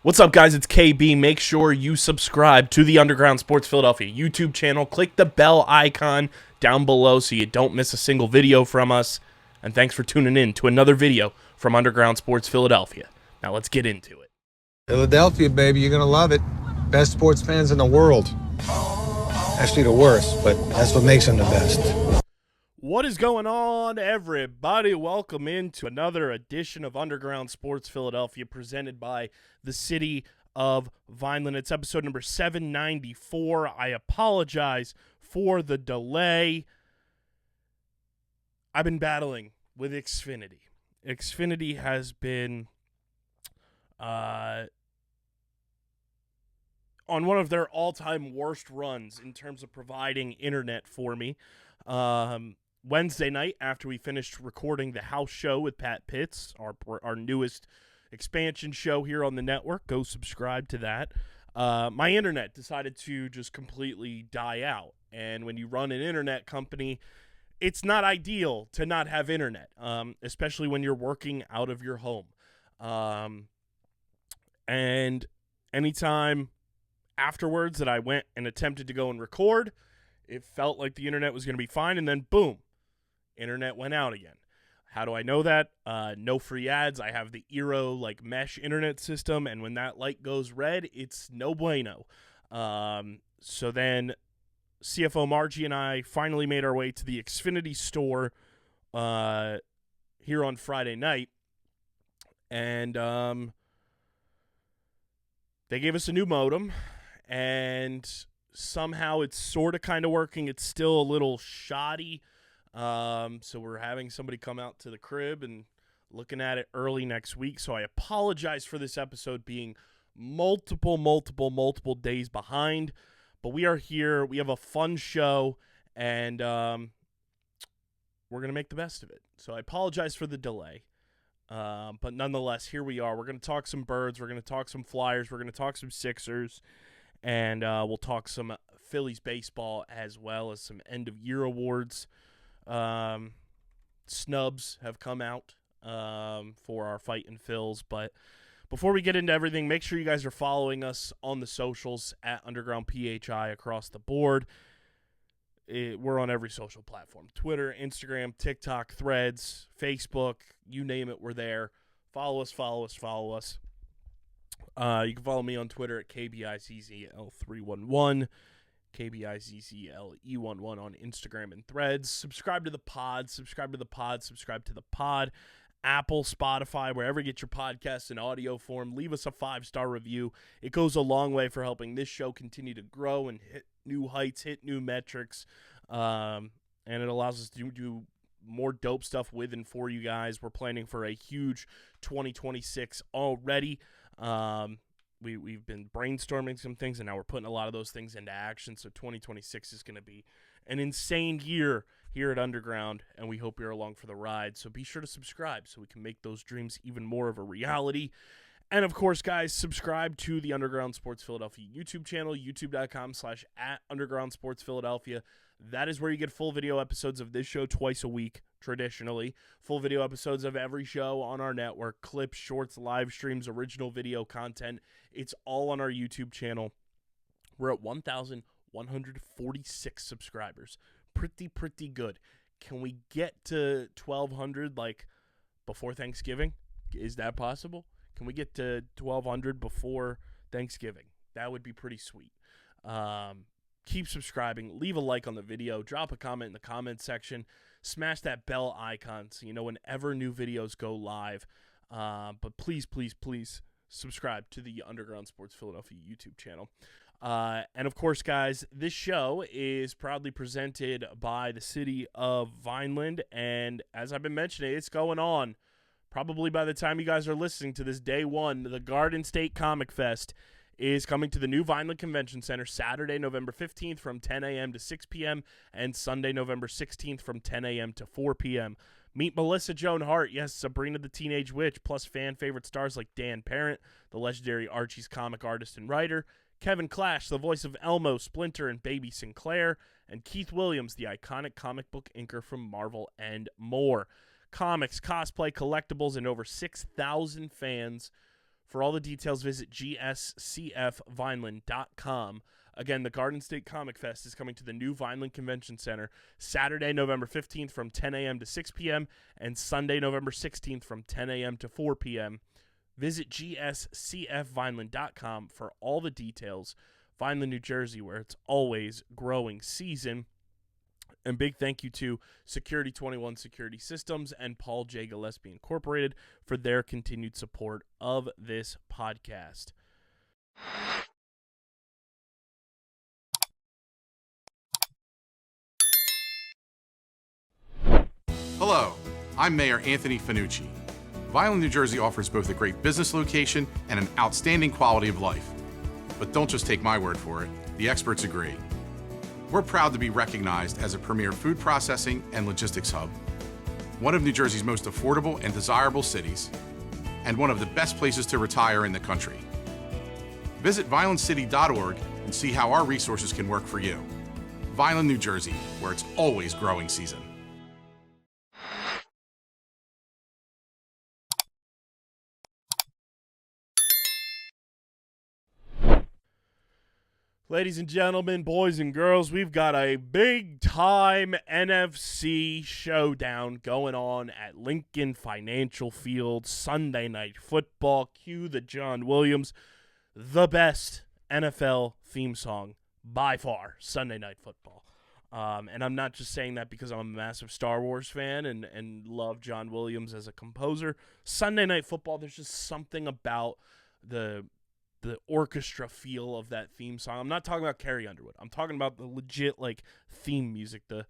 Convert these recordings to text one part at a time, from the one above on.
What's up, guys? It's KB. Make sure you subscribe to the Underground Sports Philadelphia YouTube channel. Click the bell icon down below so you don't miss a single video from us. And thanks for tuning in to another video from Underground Sports Philadelphia. Now let's get into it. Philadelphia, baby, you're going to love it. Best sports fans in the world. Actually, the worst, but that's what makes them the best. What is going on, everybody? Welcome into another edition of Underground Sports Philadelphia presented by the city of Vineland. It's episode number 794. I apologize for the delay. I've been battling with Xfinity. Xfinity has been on one of their all-time worst runs in terms of providing internet for me. Wednesday night, after we finished recording the house show with Pat Pitts, our newest expansion show here on the network, go subscribe to that, my internet decided to just completely die out. And when you run an internet company, it's not ideal to not have internet, especially when you're working out of your home. And anytime afterwards that I went and attempted to go and record, it felt like the internet was going to be fine, and then boom, internet went out again. How do I know that? No free ads. I have the Eero mesh internet system, and when that light goes red, it's no bueno. So then CFO Margie and I finally made our way to the Xfinity store here on Friday night, and they gave us a new modem, and somehow it's sort of kind of working. It's still a little shoddy. So we're having somebody come out to the crib and looking at it early next week. So I apologize for this episode being multiple days behind. But we are here. We have a fun show, and we're going to make the best of it. So I apologize for the delay. But nonetheless, here we are. We're going to talk some Birds. We're going to talk some Flyers. We're going to talk some Sixers. And we'll talk some Phillies baseball as well as some end-of-year awards. Snubs have come out for our Fight and Phils. But before we get into everything, make sure you guys are following us on the socials at Underground PHI across the board. We're on every social platform. Twitter, Instagram, TikTok, Threads, Facebook, you name it, we're there. Follow us. You can follow me on Twitter at KBIZZL311, KBIZZLE11 on Instagram and Threads. Subscribe to the pod. Apple, Spotify, wherever you get your podcasts in audio form. Leave us a 5-star review. It goes a long way for helping this show continue to grow and hit new heights, hit new metrics, and it allows us to do more dope stuff with and for you guys. We're planning for a huge 2026 already. We've been brainstorming some things, and now we're putting a lot of those things into action. So 2026 is going to be an insane year here at Underground, and we hope you're along for the ride. So be sure to subscribe so we can make those dreams even more of a reality. And of course, guys, subscribe to the Underground Sports Philadelphia YouTube channel, youtube.com/@Underground Sports Philadelphia. That is where you get full video episodes of this show twice a week, traditionally. Full video episodes of every show on our network, clips, shorts, live streams, original video content. It's all on our YouTube channel. We're at 1,146 subscribers. Pretty good. Can we get to 1,200 before Thanksgiving? Is that possible? Can we get to 1,200 before Thanksgiving? That would be pretty sweet. Keep subscribing. Leave a like on the video. Drop a comment in the comment section. Smash that bell icon so you know whenever new videos go live. But please subscribe to the Underground Sports Philadelphia YouTube channel. And of course, guys, this show is proudly presented by the city of Vineland. And as I've been mentioning, it's going on. Probably by the time you guys are listening to this, day one, the Garden State Comic Fest is coming to the new Vineland Convention Center Saturday, November 15th from 10 a.m. to 6 p.m. and Sunday, November 16th from 10 a.m. to 4 p.m. Meet Melissa Joan Hart, yes, Sabrina the Teenage Witch, plus fan favorite stars like Dan Parent, the legendary Archie's comic artist and writer, Kevin Clash, the voice of Elmo, Splinter, and Baby Sinclair, and Keith Williams, the iconic comic book inker from Marvel, and more. Comics, cosplay, collectibles, and over 6,000 fans For all the details, visit gscfvineland.com. Again, the Garden State Comic Fest is coming to the new Vineland Convention Center Saturday, November 15th from 10 a.m. to 6 p.m. and Sunday, November 16th from 10 a.m. to 4 p.m. Visit gscfvineland.com for all the details. Vineland, New Jersey, where it's always growing season. And big thank you to Security 21 Security Systems and Paul J. Gillespie Incorporated for their continued support of this podcast. Hello, I'm Mayor Anthony Fanucci. Vineland, New Jersey offers both a great business location and an outstanding quality of life. But don't just take my word for it, the experts agree. We're proud to be recognized as a premier food processing and logistics hub, one of New Jersey's most affordable and desirable cities, and one of the best places to retire in the country. Visit vinelandcity.org and see how our resources can work for you. Vineland, New Jersey, where it's always growing season. Ladies and gentlemen, boys and girls, we've got a big-time NFC showdown going on at Lincoln Financial Field, Sunday Night Football. Cue the John Williams, the best NFL theme song by far, Sunday Night Football. And I'm not just saying that because I'm a massive Star Wars fan and love John Williams as a composer. Sunday Night Football, there's just something about the orchestra feel of that theme song. I'm not talking about Carrie Underwood. I'm talking about the legit like theme music. The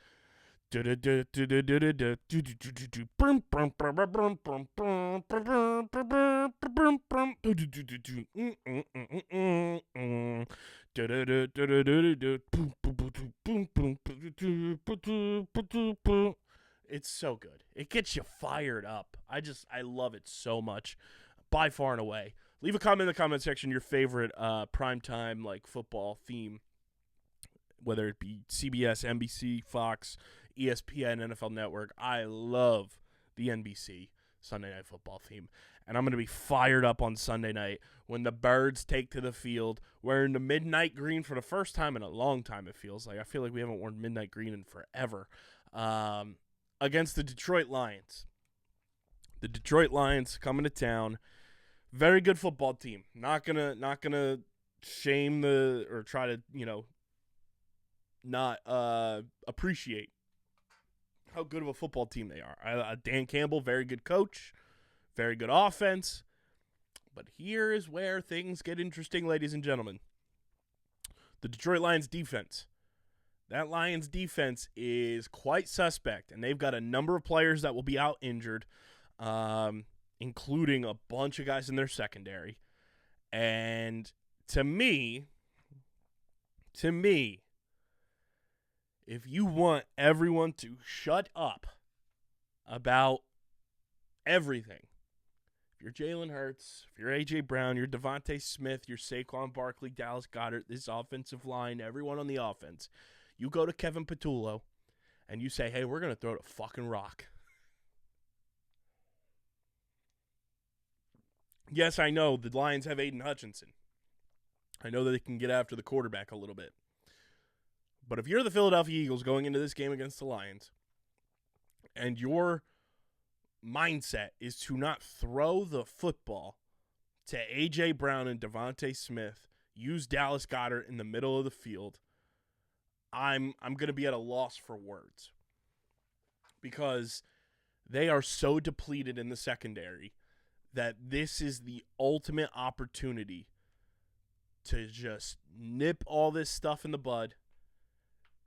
it's so good. It gets you fired up. I love it so much. By far and away. Leave a comment in the comment section, your favorite primetime like football theme, whether it be CBS, NBC, Fox, ESPN, NFL Network. I love the NBC Sunday Night Football theme. And I'm going to be fired up on Sunday night when the Birds take to the field wearing the midnight green for the first time in a long time, it feels like. I feel like we haven't worn midnight green in forever. Against the Detroit Lions. The Detroit Lions coming to town. Very good football team. Not gonna shame or try to, not appreciate how good of a football team they are. Dan Campbell, very good coach, very good offense. But here is where things get interesting, ladies and gentlemen. The Detroit Lions defense. That Lions defense is quite suspect, and they've got a number of players that will be out injured. Including a bunch of guys in their secondary. And to me, if you want everyone to shut up about everything, if you're Jalen Hurts, if you're A.J. Brown, you're Devontae Smith, you're Saquon Barkley, Dallas Goedert, this offensive line, everyone on the offense, you go to Kevin Patullo and you say, hey, we're going to throw the fucking rock. Yes, I know the Lions have Aiden Hutchinson. I know that they can get after the quarterback a little bit. But if you're the Philadelphia Eagles going into this game against the Lions, and your mindset is to not throw the football to A.J. Brown and Devontae Smith, use Dallas Goedert in the middle of the field, I'm going to be at a loss for words. Because they are so depleted in the secondary that this is the ultimate opportunity to just nip all this stuff in the bud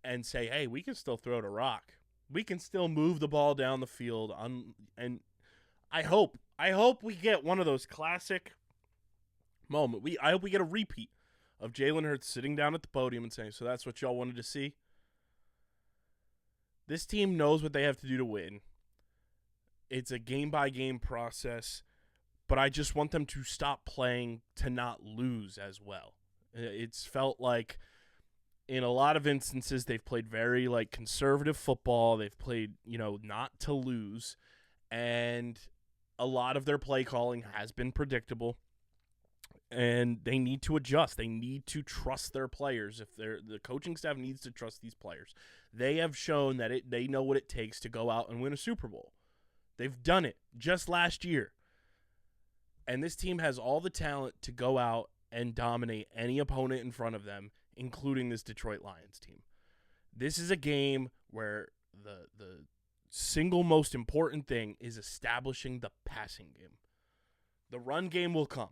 and say, hey, we can still throw the rock. We can still move the ball down the field. And I hope we get one of those classic moments. I hope we get a repeat of Jalen Hurts sitting down at the podium and saying, so that's what y'all wanted to see? This team knows what they have to do to win. It's a game-by-game process. But I just want them to stop playing to not lose as well. It's felt like in a lot of instances they've played very like conservative football. They've played, not to lose. And a lot of their play calling has been predictable. and they need to adjust. They need to trust their players. If the coaching staff needs to trust these players, they have shown that they know what it takes to go out and win a Super Bowl. They've done it just last year, and this team has all the talent to go out and dominate any opponent in front of them, including this Detroit Lions team. This is a game where the single most important thing is establishing the passing game. The run game will come.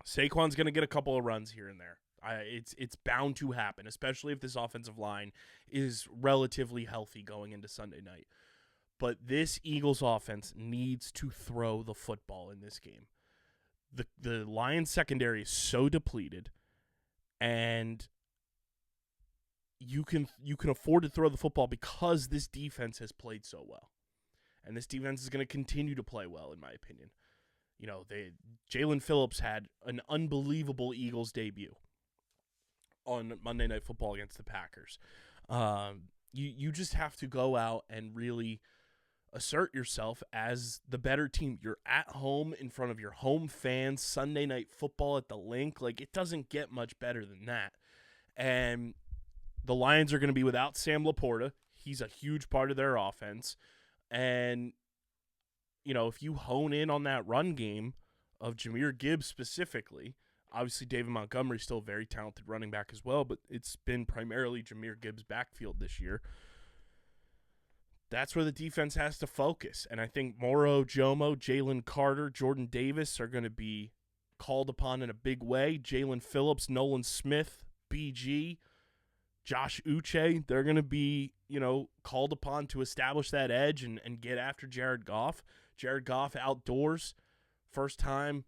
Saquon's going to get a couple of runs here and there. It's bound to happen, especially if this offensive line is relatively healthy going into Sunday night. But this Eagles offense needs to throw the football in this game. The Lions secondary is so depleted, and you can afford to throw the football because this defense has played so well. And this defense is going to continue to play well, in my opinion. You know, Jalen Phillips had an unbelievable Eagles debut on Monday Night Football against the Packers. You just have to go out and really assert yourself as the better team. You're at home in front of your home fans, Sunday Night Football at the Link. Like, it doesn't get much better than that. And the Lions are going to be without Sam Laporta. He's a huge part of their offense. And you know, if you hone in on that run game of Jahmyr Gibbs specifically, obviously David Montgomery's still a very talented running back as well, but it's been primarily Jahmyr Gibbs' backfield this year. That's where the defense has to focus. And I think Moro Jomo, Jalen Carter, Jordan Davis are going to be called upon in a big way. Jalen Phillips, Nolan Smith, BG, Josh Uche, they're going to be, you know, called upon to establish that edge and get after Jared Goff. Jared Goff outdoors, first time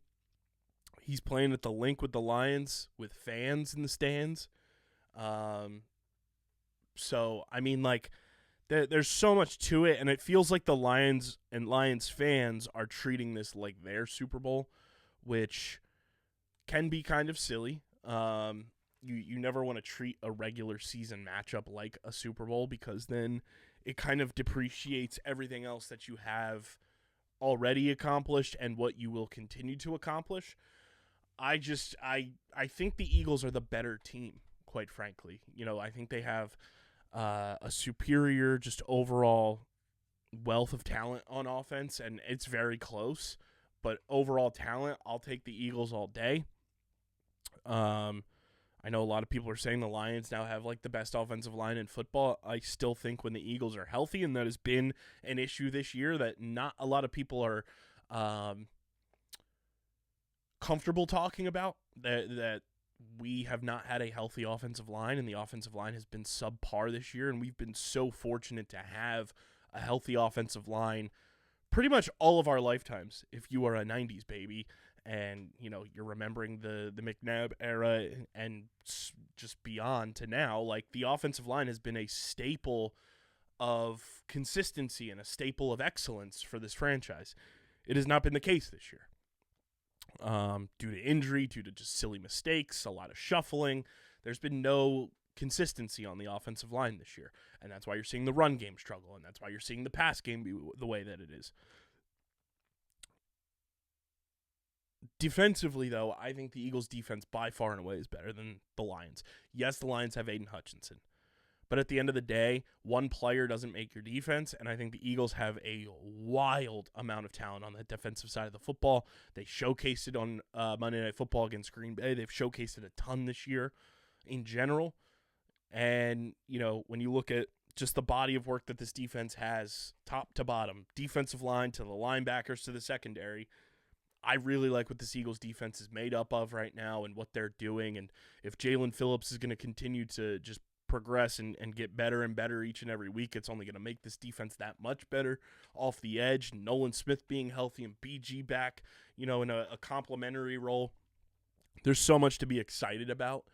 he's playing at the Link with the Lions with fans in the stands. So, I mean, like, there's so much to it, and it feels like the Lions and Lions fans are treating this like their Super Bowl, which can be kind of silly. You never want to treat a regular season matchup like a Super Bowl because then it kind of depreciates everything else that you have already accomplished and what you will continue to accomplish. I think the Eagles are the better team, quite frankly. You know, I think they have a superior just overall wealth of talent on offense, and it's very close. But overall talent, I'll take the Eagles all day. I know a lot of people are saying the Lions now have like the best offensive line in football. I still think when the Eagles are healthy, and that has been an issue this year that not a lot of people are comfortable talking about, that we have not had a healthy offensive line, and the offensive line has been subpar this year, and we've been so fortunate to have a healthy offensive line pretty much all of our lifetimes if you are a 90s baby. And, you know, you're remembering the McNabb era and just beyond to now, like the offensive line has been a staple of consistency and a staple of excellence for this franchise. It has not been the case this year. Due to injury, due to just silly mistakes, a lot of shuffling, there's been no consistency on the offensive line this year. And that's why you're seeing the run game struggle, and that's why you're seeing the pass game be the way that it is. Defensively, though, I think the Eagles' defense by far and away is better than the Lions. Yes, the Lions have Aiden Hutchinson. But at the end of the day, one player doesn't make your defense, and I think the Eagles have a wild amount of talent on the defensive side of the football. They showcased it on Monday Night Football against Green Bay. They've showcased it a ton this year in general. And, you know, when you look at just the body of work that this defense has, top to bottom, defensive line to the linebackers to the secondary, I really like what this Eagles defense is made up of right now and what they're doing. And if Jalen Phillips is going to continue to just progress and get better and better each and every week, it's only going to make this defense that much better off the edge. Nolan Smith being healthy and BG back, you know, in a complementary role. There's so much to be excited about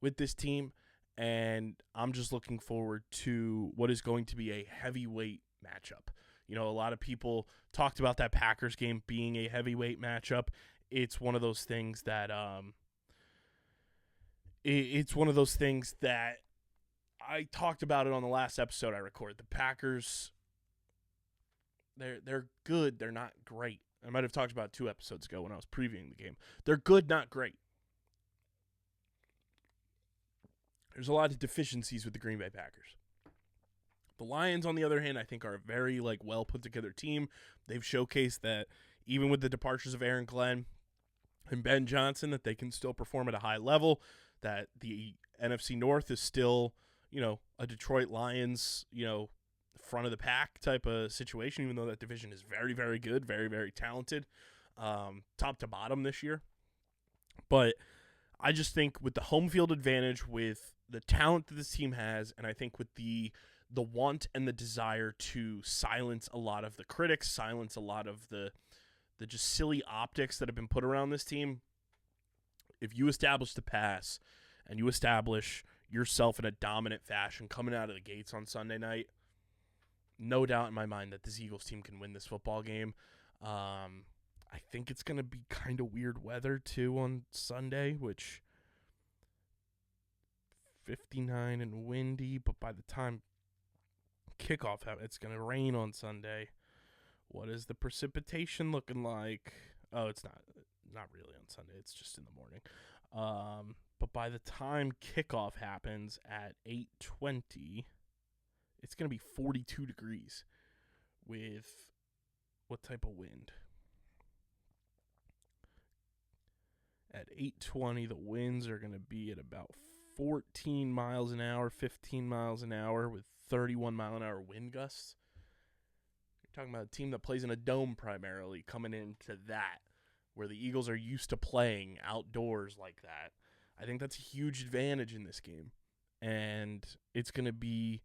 with this team, and I'm just looking forward to what is going to be a heavyweight matchup. You know, a lot of people talked about that Packers game being a heavyweight matchup. It's one of those things that I talked about it on the last episode I recorded. The Packers, they're good. They're not great. I might have talked about it 2 episodes ago when I was previewing the game. They're good, not great. There's a lot of deficiencies with the Green Bay Packers. The Lions, on the other hand, I think are a very well put together team. They've showcased that even with the departures of Aaron Glenn and Ben Johnson, that they can still perform at a high level, that the NFC North is still, a Detroit Lions, front of the pack type of situation, even though that division is very, very good, very, very talented, top to bottom this year. But I just think with the home field advantage, with the talent that this team has, and I think with the want and the desire to silence a lot of the critics, silence a lot of the just silly optics that have been put around this team, if you establish the pass and you establish yourself in a dominant fashion coming out of the gates on Sunday night, no doubt in my mind that this Eagles team can win this football game. I think it's going to be kind of weird weather, too, on Sunday, which 59 and windy, but by the time kickoff happens, it's going to rain on Sunday. What is the precipitation looking like? Oh, it's not really on Sunday. It's just in the morning. But by the time kickoff happens at 8:20, it's going to be 42 degrees with what type of wind? At 8:20, the winds are going to be at about 14 miles an hour, 15 miles an hour with 31 mile an hour wind gusts. You're talking about a team that plays in a dome primarily coming into that, where the Eagles are used to playing outdoors like that. I think that's a huge advantage in this game. And it's going to be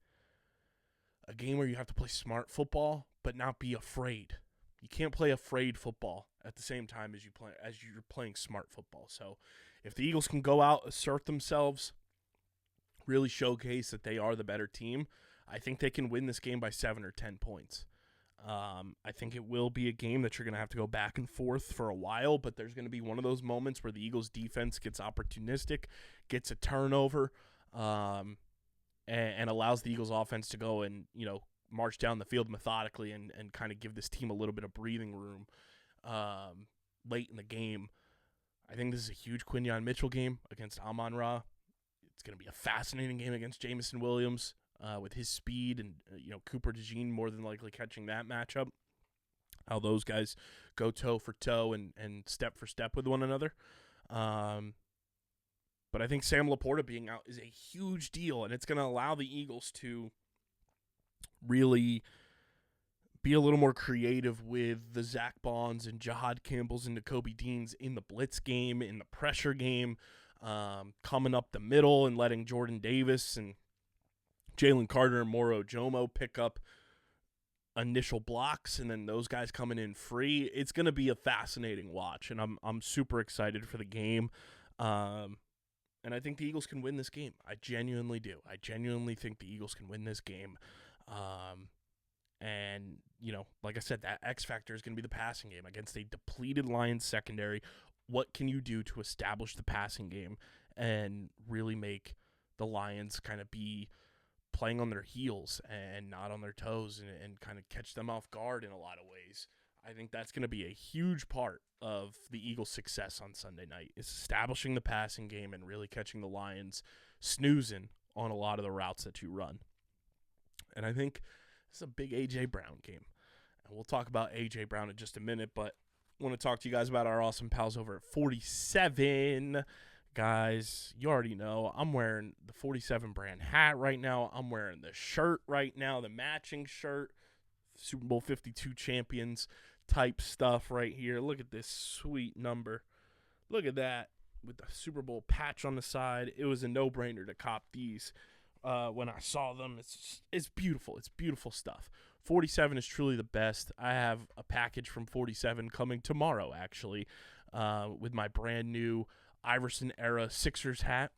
a game where you have to play smart football, but not be afraid. You can't play afraid football at the same time as you're playing smart football. So if the Eagles can go out, assert themselves, really showcase that they are the better team, I think they can win this game by 7 or 10 points. I think it will be a game that you're going to have to go back and forth for a while, but there's going to be one of those moments where the Eagles defense gets opportunistic, gets a turnover, and allows the Eagles offense to go and, march down the field methodically and kind of give this team a little bit of breathing room late in the game. I think this is a huge Quinyon Mitchell game against Amon-Ra. It's going to be a fascinating game against Jamison Williams with his speed and, Cooper DeJean more than likely catching that matchup. How those guys go toe for toe and step for step with one another. But I think Sam Laporta being out is a huge deal, and it's going to allow the Eagles to really be a little more creative with the Zach Bonds and Jahad Campbells and Nakobe Deans in the blitz game, in the pressure game, coming up the middle and letting Jordan Davis and Jalen Carter and Moro Jomo pick up initial blocks, and then those guys coming in free. It's going to be a fascinating watch, and I'm super excited for the game. And I think the Eagles can win this game. I genuinely do. I genuinely think the Eagles can win this game. And, like I said, that X factor is going to be the passing game against a depleted Lions secondary. What can you do to establish the passing game and really make the Lions kind of be playing on their heels and not on their toes and kind of catch them off guard in a lot of ways? I think that's going to be a huge part of the Eagles' success on Sunday night, is establishing the passing game and really catching the Lions snoozing on a lot of the routes that you run. And I think this is a big A.J. Brown game. And we'll talk about A.J. Brown in just a minute, but I want to talk to you guys about our awesome pals over at 47. Guys, you already know I'm wearing the 47 brand hat right now. I'm wearing the shirt right now, the matching shirt, Super Bowl 52 champions type stuff right here. Look at this sweet number. Look at that with the Super Bowl patch on the side. It was a no-brainer to cop these when I saw them. It's beautiful. It's beautiful stuff. 47 is truly the best. I have a package from 47 coming tomorrow, actually, with my brand new Iverson-era Sixers hat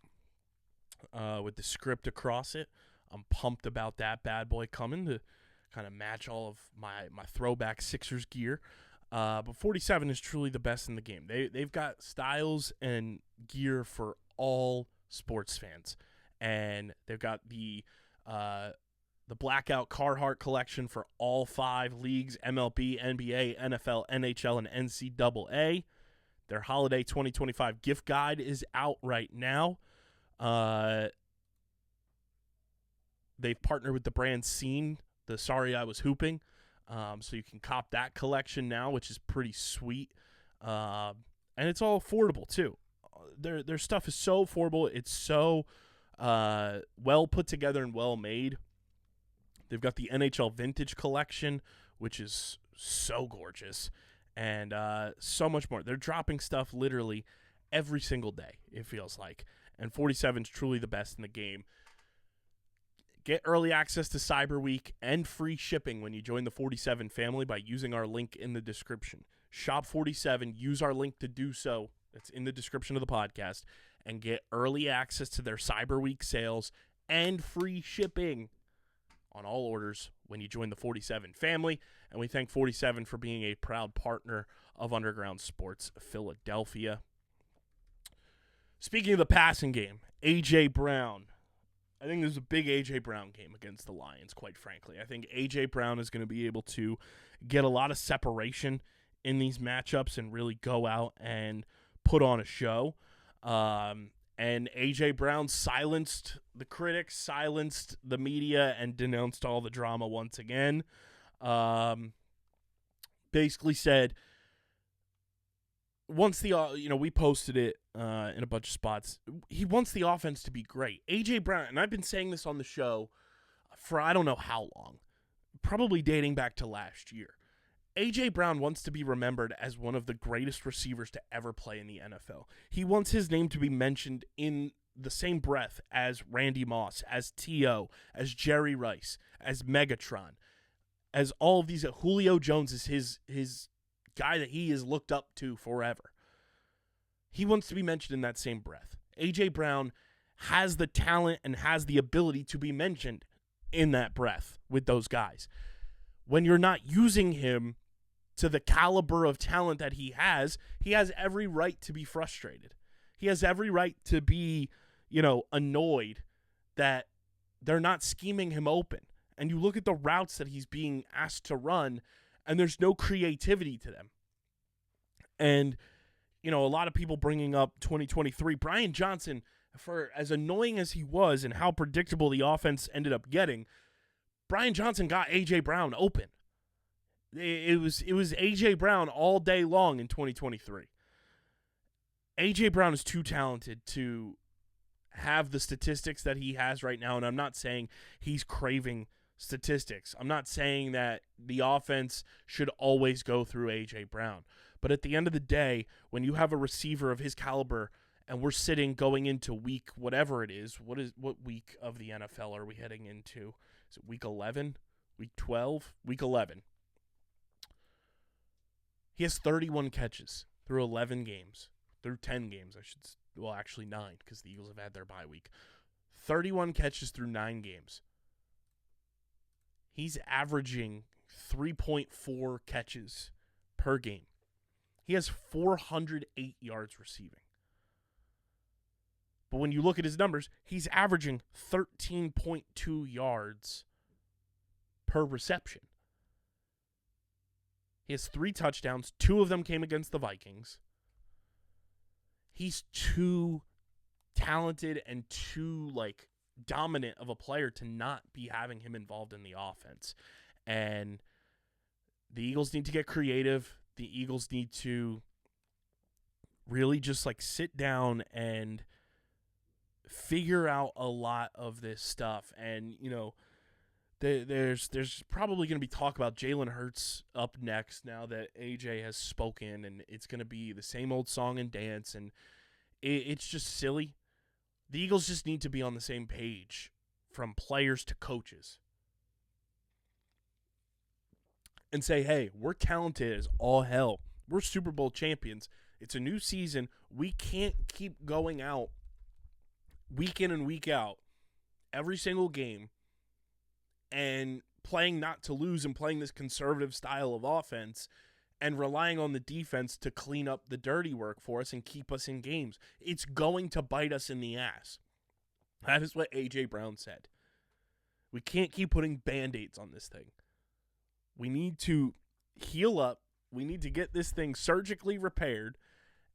with the script across it. I'm pumped about that bad boy coming to kind of match all of my throwback Sixers gear. But 47 is truly the best in the game. They've got styles and gear for all sports fans. And they've got the the Blackout Carhartt collection for all 5 leagues, MLB, NBA, NFL, NHL, and NCAA. Their Holiday 2025 gift guide is out right now. They've partnered with the brand Scene, the Sorry I Was Hooping, so you can cop that collection now, which is pretty sweet. And it's all affordable, too. Their stuff is so affordable. It's so well put together and well made. They've got the NHL Vintage Collection, which is so gorgeous, and so much more. They're dropping stuff literally every single day, it feels like. And 47 is truly the best in the game. Get early access to Cyber Week and free shipping when you join the 47 family by using our link in the description. Shop 47, use our link to do so. It's in the description of the podcast. And get early access to their Cyber Week sales and free shipping on all orders when you join the 47 family. And we thank 47 for being a proud partner of Underground Sports Philadelphia. Speaking of the passing game, A.J. Brown. I think there's a big A.J. Brown game against the Lions, quite frankly. I think A.J. Brown is going to be able to get a lot of separation in these matchups and really go out and put on a show. And A.J. Brown silenced the critics, silenced the media, and denounced all the drama once again. Basically said, once we posted it in a bunch of spots, he wants the offense to be great. A.J. Brown, and I've been saying this on the show for I don't know how long, probably dating back to last year. A.J. Brown wants to be remembered as one of the greatest receivers to ever play in the NFL. He wants his name to be mentioned in the same breath as Randy Moss, as T.O., as Jerry Rice, as Megatron, as all of these. Julio Jones is his guy that he has looked up to forever. He wants to be mentioned in that same breath. A.J. Brown has the talent and has the ability to be mentioned in that breath with those guys. When you're not using him to the caliber of talent that he has every right to be frustrated. He has every right to be, annoyed that they're not scheming him open. And you look at the routes that he's being asked to run, and there's no creativity to them. And, a lot of people bringing up 2023, Brian Johnson, for as annoying as he was and how predictable the offense ended up getting, Brian Johnson got A.J. Brown open. It was A.J. Brown all day long in 2023. A.J. Brown is too talented to have the statistics that he has right now, and I'm not saying he's craving statistics. I'm not saying that the offense should always go through A.J. Brown. But at the end of the day, when you have a receiver of his caliber and we're going into week whatever it is, what week of the NFL are we heading into? Is it week 11? Week 12? Week 11. He has 31 catches through 11 games. Through 10 games, actually 9 because the Eagles have had their bye week. 31 catches through 9 games. He's averaging 3.4 catches per game. He has 408 yards receiving. But when you look at his numbers, he's averaging 13.2 yards per reception. He has 3 touchdowns. 2 of them came against the Vikings. He's too talented and too, dominant of a player to not be having him involved in the offense. And the Eagles need to get creative. The Eagles need to really just, sit down and figure out a lot of this stuff. And, there's probably going to be talk about Jalen Hurts up next now that AJ has spoken, and it's going to be the same old song and dance, and it's just silly. The Eagles just need to be on the same page from players to coaches and say, hey, we're talented as all hell. We're Super Bowl champions. It's a new season. We can't keep going out week in and week out every single game and playing not to lose and playing this conservative style of offense and relying on the defense to clean up the dirty work for us and keep us in games. It's going to bite us in the ass. That is what A.J. Brown said. We can't keep putting Band-Aids on this thing. We need to heal up. We need to get this thing surgically repaired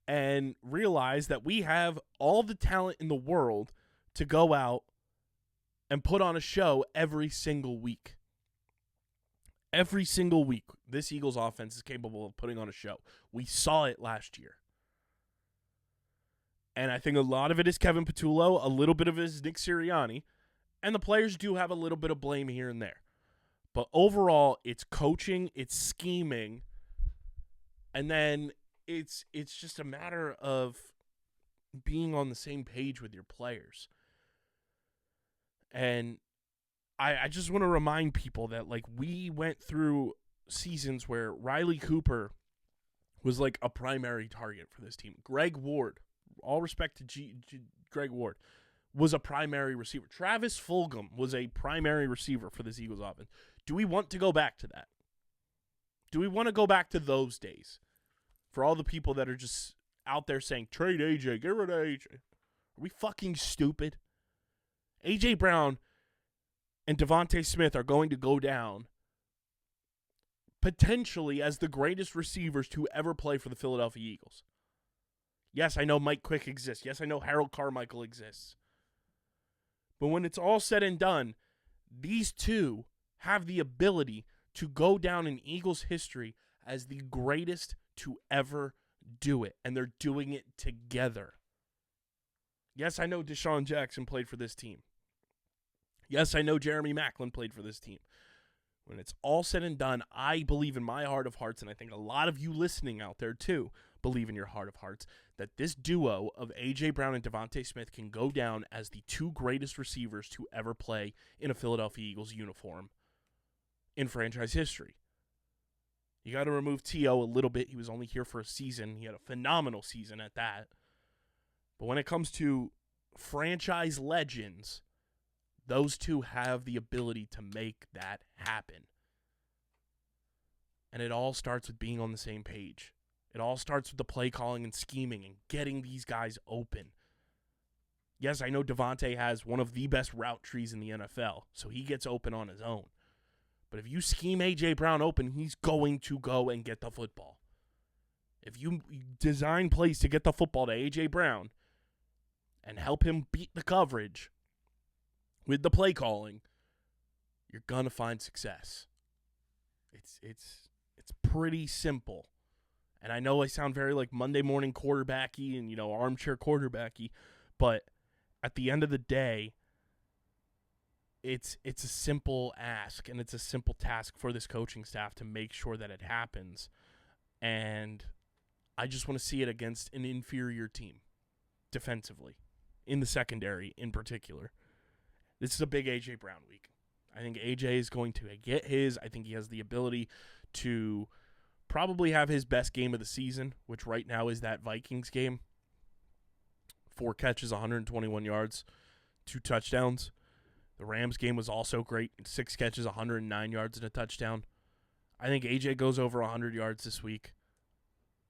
and realize that we have all the talent in the world to go out and put on a show every single week. Every single week, this Eagles offense is capable of putting on a show. We saw it last year. And I think a lot of it is Kevin Patullo, a little bit of it is Nick Sirianni, and the players do have a little bit of blame here and there. But overall, it's coaching, it's scheming, and then it's just a matter of being on the same page with your players. And I just want to remind people that, like, we went through seasons where Riley Cooper was like a primary target for this team. Greg Ward, all respect to Greg Ward, was a primary receiver. Travis Fulgham was a primary receiver for this Eagles offense. Do we want to go back to that? Do we want to go back to those days? For all the people that are just out there saying, trade AJ, get rid of AJ. Are we fucking stupid? AJ Brown and Devontae Smith are going to go down potentially as the greatest receivers to ever play for the Philadelphia Eagles. Yes, I know Mike Quick exists. Yes, I know Harold Carmichael exists. But when it's all said and done, these two have the ability to go down in Eagles history as the greatest to ever do it. And they're doing it together. Yes, I know Deshaun Jackson played for this team. Yes, I know Jeremy Maclin played for this team. When it's all said and done, I believe in my heart of hearts, and I think a lot of you listening out there too believe in your heart of hearts, that this duo of A.J. Brown and Devontae Smith can go down as the two greatest receivers to ever play in a Philadelphia Eagles uniform in franchise history. You got to remove T.O. a little bit. He was only here for a season. He had a phenomenal season at that. But when it comes to franchise legends, those two have the ability to make that happen. And it all starts with being on the same page. It all starts with the play calling and scheming and getting these guys open. Yes, I know Devontae has one of the best route trees in the NFL, so he gets open on his own. But if you scheme A.J. Brown open, he's going to go and get the football. If you design plays to get the football to A.J. Brown and help him beat the coverage with the play calling, you're going to find success. It's pretty simple. And I know I sound very like Monday morning quarterbacky and, armchair quarterbacky, but at the end of the day, it's a simple ask and it's a simple task for this coaching staff to make sure that it happens. And I just want to see it against an inferior team defensively, in the secondary in particular. This is a big A.J. Brown week. I think A.J. is going to get his. I think he has the ability to probably have his best game of the season, which right now is that Vikings game. 4 catches, 121 yards, 2 touchdowns. The Rams game was also great. 6 catches, 109 yards, and a touchdown. I think A.J. goes over 100 yards this week.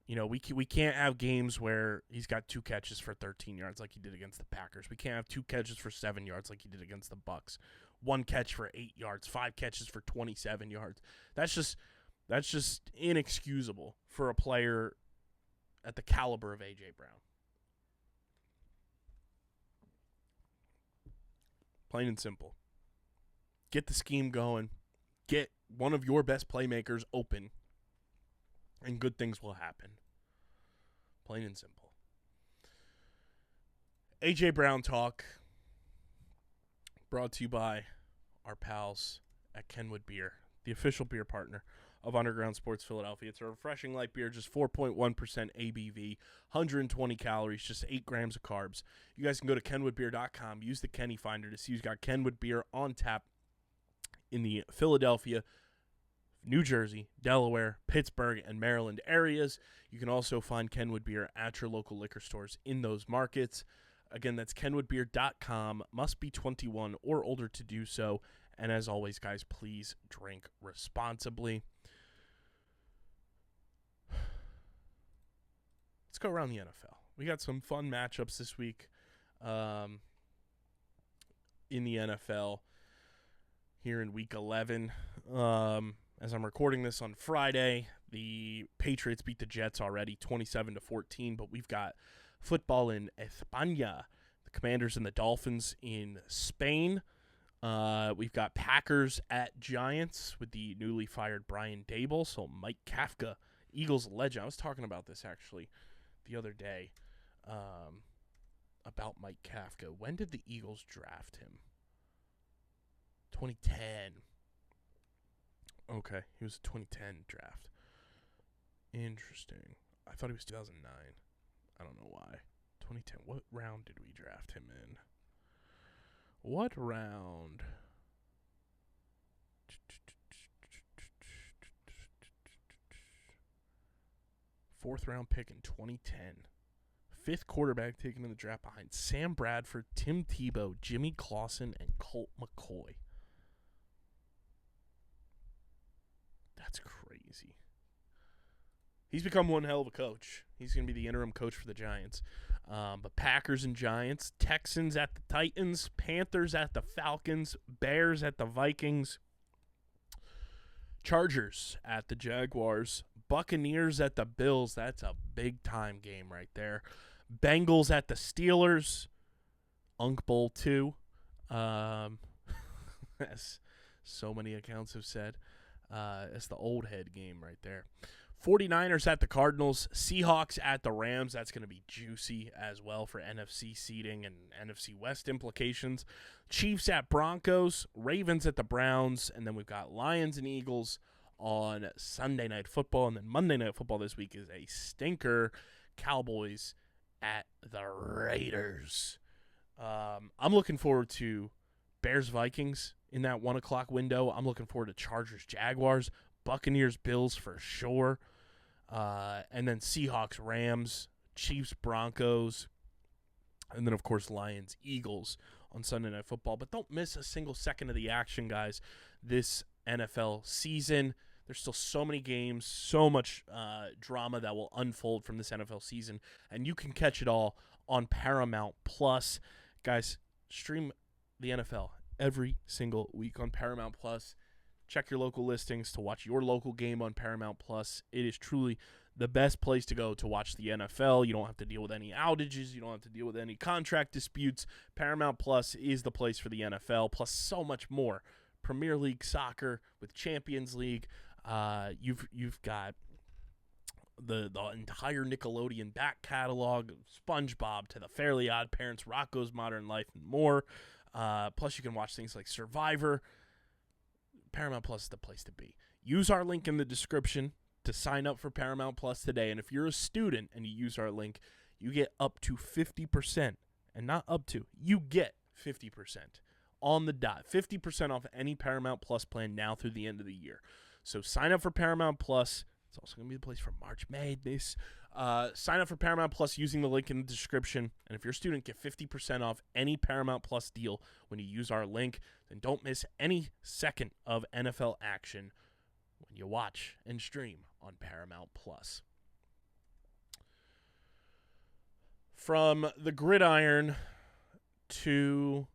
We can't have games where he's got 2 catches for 13 yards like he did against the Packers. We can't have 2 catches for 7 yards like he did against the Bucks. 1 catch for 8 yards, 5 catches for 27 yards. That's just inexcusable for a player at the caliber of A.J. Brown. Plain and simple. Get the scheme going. Get one of your best playmakers open, and good things will happen. Plain and simple. A.J. Brown Talk, brought to you by our pals at Kenwood Beer, the official beer partner of Underground Sports Philadelphia. It's a refreshing light beer, just 4.1% ABV, 120 calories, just 8 grams of carbs. You guys can go to kenwoodbeer.com, use the Kenny Finder to see who's got Kenwood Beer on tap in the Philadelphia, New Jersey, Delaware, Pittsburgh, and Maryland areas. You can also find Kenwood Beer at your local liquor stores in those markets. Again, that's kenwoodbeer.com. Must be 21 or older to do so. And as always, guys, please drink responsibly. Let's go around the NFL. We got some fun matchups this week in the NFL. here in Week 11. As I'm recording this on Friday, the Patriots beat the Jets already, 27-14, but we've got football in España. The Commanders and the Dolphins in Spain. We've got Packers at Giants with the newly fired Brian Daboll. So Mike Kafka, Eagles legend. I was talking about this actually the other day about Mike Kafka. When did the Eagles draft him? 2010. Okay, he was a 2010 draft. Interesting. I thought he was 2009. I don't know why. 2010. What round did we draft him in? What round? Fourth round pick in 2010. Fifth quarterback taken in the draft behind Sam Bradford, Tim Tebow, Jimmy Clausen, and Colt McCoy. That's crazy. He's become one hell of a coach. He's going to be the interim coach for the Giants. But Packers and Giants, Texans at the Titans, Panthers at the Falcons, Bears at the Vikings, Chargers at the Jaguars, Buccaneers at the Bills. That's a big-time game right there. Bengals at the Steelers, Unk Bowl 2, as so many accounts have said. It's the old head game right there. 49ers at the Cardinals, Seahawks at the Rams. That's going to be juicy as well for NFC seeding and NFC West implications. Chiefs at Broncos, Ravens at the Browns, and then we've got Lions and Eagles on Sunday Night Football. And then Monday Night Football this week is a stinker. Cowboys at the Raiders. I'm looking forward to Bears-Vikings in that 1 o'clock window. I'm looking forward to Chargers-Jaguars, Buccaneers-Bills for sure. And then Seahawks-Rams, Chiefs-Broncos, and then, of course, Lions-Eagles on Sunday Night Football. But don't miss a single second of the action, guys, this NFL season. There's still so many games, so much drama that will unfold from this NFL season, and you can catch it all on Paramount Plus. Guys, stream the NFL every single week on Paramount Plus. Check your local listings to watch your local game on Paramount Plus. It is truly the best place to go to watch the NFL. You don't have to deal with any outages. You don't have to deal with any contract disputes. Paramount Plus is the place for the NFL, plus so much more. Premier League soccer with Champions League. You've got the entire Nickelodeon back catalog, SpongeBob to the Fairly Odd Parents, Rocko's Modern Life, and more. Plus, you can watch things like Survivor. Paramount Plus is the place to be. Use our link in the description to sign up for Paramount Plus today. And if you're a student and you use our link, you get up to 50%. And not up to, you get 50% on the dot. 50% off any Paramount Plus plan now through the end of the year. So sign up for Paramount Plus. It's also going to be the place for March Madness. Sign up for Paramount Plus using the link in the description. And if you're a student, get 50% off any Paramount Plus deal when you use our link. And don't miss any second of NFL action when you watch and stream on Paramount Plus. From the gridiron to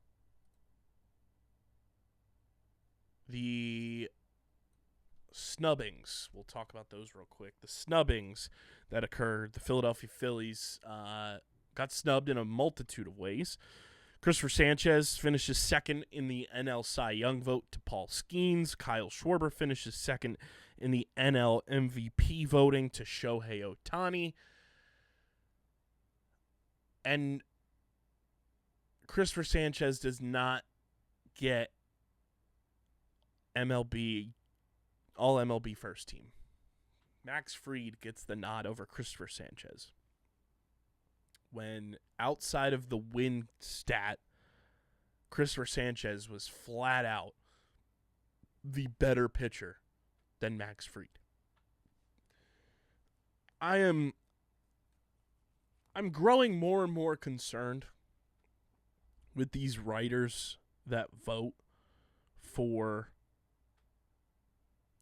the snubbings. We'll talk about those real quick. The snubbings that occurred. The Philadelphia Phillies got snubbed in a multitude of ways. Cristopher Sanchez finishes second in the NL Cy Young vote to Paul Skeens. Kyle Schwarber finishes second in the NL MVP voting to Shohei Ohtani. And Cristopher Sanchez does not get MLB All-MLB first team. Max Fried gets the nod over Cristopher Sanchez. When outside of the win stat, Cristopher Sanchez was flat out the better pitcher than Max Fried. I'm growing more and more concerned with these writers that vote for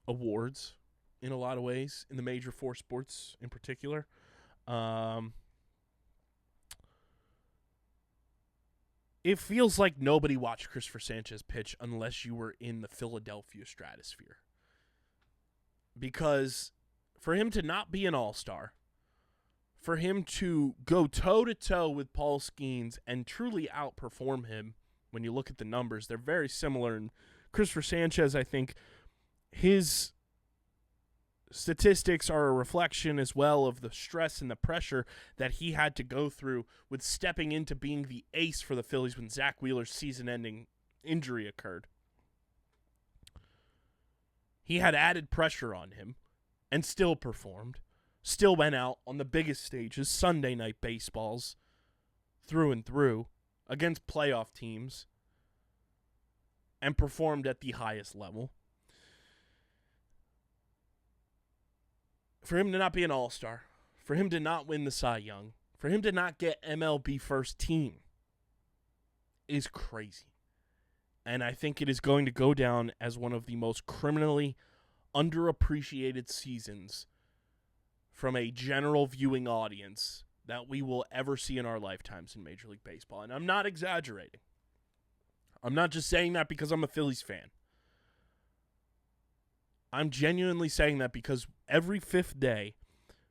awards in a lot of ways, in the major four sports in particular. It feels like nobody watched Cristopher Sanchez pitch unless you were in the Philadelphia stratosphere. Because for him to not be an all-star, for him to go toe-to-toe with Paul Skeens and truly outperform him, when you look at the numbers, they're very similar. And Cristopher Sanchez, I think, his statistics are a reflection as well of the stress and the pressure that he had to go through with stepping into being the ace for the Phillies when Zach Wheeler's season-ending injury occurred. He had added pressure on him and still performed, still went out on the biggest stages, Sunday night baseballs, through and through, against playoff teams, and performed at the highest level. For him to not be an all-star, for him to not win the Cy Young, for him to not get MLB first team is crazy. And I think it is going to go down as one of the most criminally underappreciated seasons from a general viewing audience that we will ever see in our lifetimes in Major League Baseball. And I'm not exaggerating. I'm not just saying that because I'm a Phillies fan. I'm genuinely saying that because every fifth day,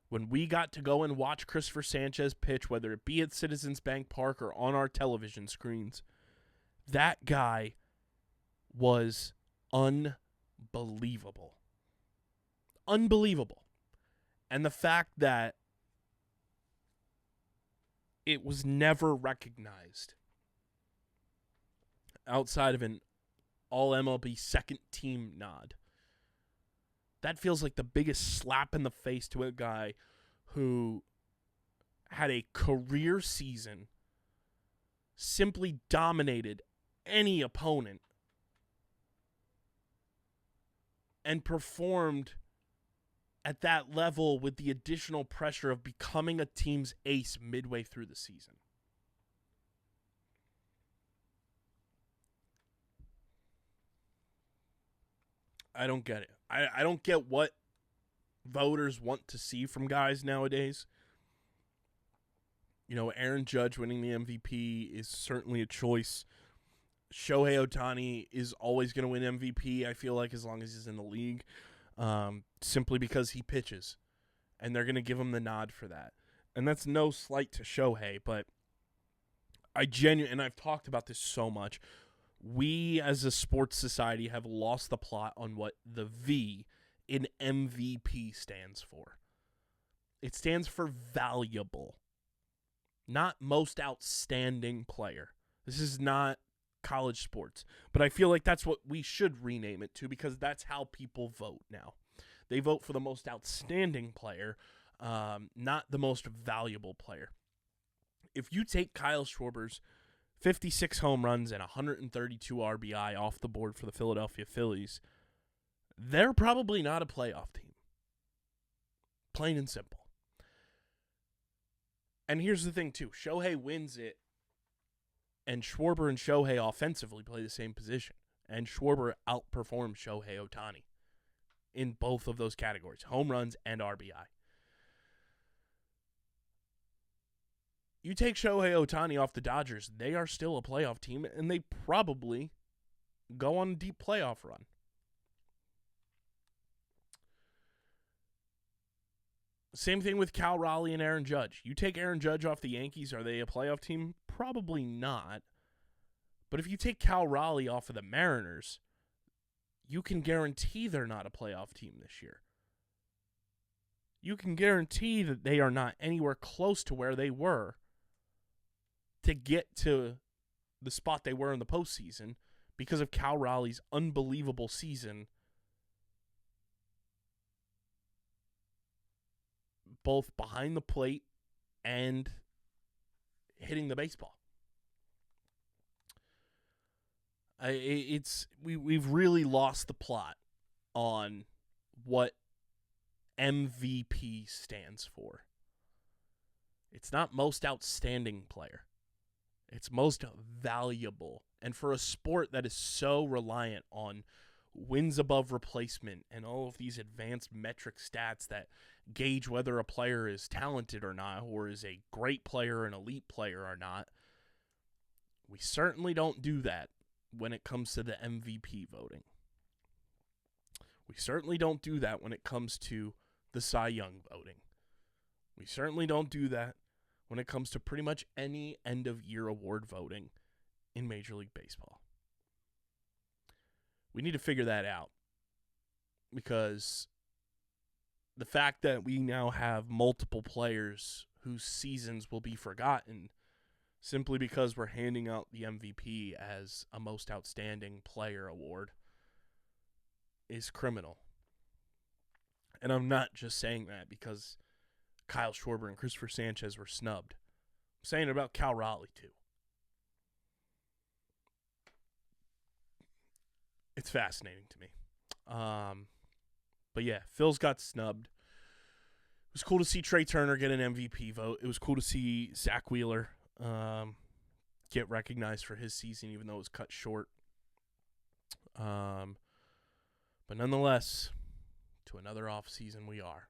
when we got to go and watch Cristopher Sanchez pitch, whether it be at Citizens Bank Park or on our television screens, that guy was unbelievable. Unbelievable. And the fact that it was never recognized outside of an All-MLB second team nod, that feels like the biggest slap in the face to a guy who had a career season, simply dominated any opponent, and performed at that level with the additional pressure of becoming a team's ace midway through the season. I don't get it. I don't get what voters want to see from guys nowadays. You know, Aaron Judge winning the MVP is certainly a choice. Shohei Ohtani is always going to win MVP, I feel like, as long as he's in the league, simply because he pitches. And they're going to give him the nod for that. And that's no slight to Shohei, but and I've talked about this so much, we as a sports society have lost the plot on what the V in MVP stands for. It stands for valuable, not most outstanding player. This is not college sports, but I feel like that's what we should rename it to, because that's how people vote now. They vote for the most outstanding player, not the most valuable player. If you take Kyle Schwarber's 56 home runs and 132 RBI off the board for the Philadelphia Phillies, they're probably not a playoff team. Plain and simple. And here's the thing, too. Shohei wins it, and Schwarber and Shohei offensively play the same position. And Schwarber outperforms Shohei Ohtani in both of those categories, home runs and RBI. You take Shohei Ohtani off the Dodgers, they are still a playoff team, and they probably go on a deep playoff run. Same thing with Cal Raleigh and Aaron Judge. You take Aaron Judge off the Yankees, are they a playoff team? Probably not. But if you take Cal Raleigh off of the Mariners, you can guarantee they're not a playoff team this year. You can guarantee that they are not anywhere close to where they were to get to the spot they were in the postseason because of Cal Raleigh's unbelievable season, both behind the plate and hitting the baseball. We've really lost the plot on what MVP stands for. It's not most outstanding player. It's most valuable. And for a sport that is so reliant on wins above replacement and all of these advanced metric stats that gauge whether a player is talented or not, or is a great player, an elite player or not, We certainly don't do that when it comes to the MVP voting. We certainly don't do that when it comes to the Cy Young voting. We certainly don't do that when it comes to pretty much any end-of-year award voting in Major League Baseball. We need to figure that out, because the fact that we now have multiple players whose seasons will be forgotten simply because we're handing out the MVP as a most outstanding player award is criminal. And I'm not just saying that because Kyle Schwarber and Cristopher Sanchez were snubbed. I'm saying it about Cal Raleigh too. It's fascinating to me. But yeah, Phil's got snubbed. It was cool to see Trey Turner get an MVP vote. It was cool to see Zach Wheeler get recognized for his season, even though it was cut short. But nonetheless, to another off season we are.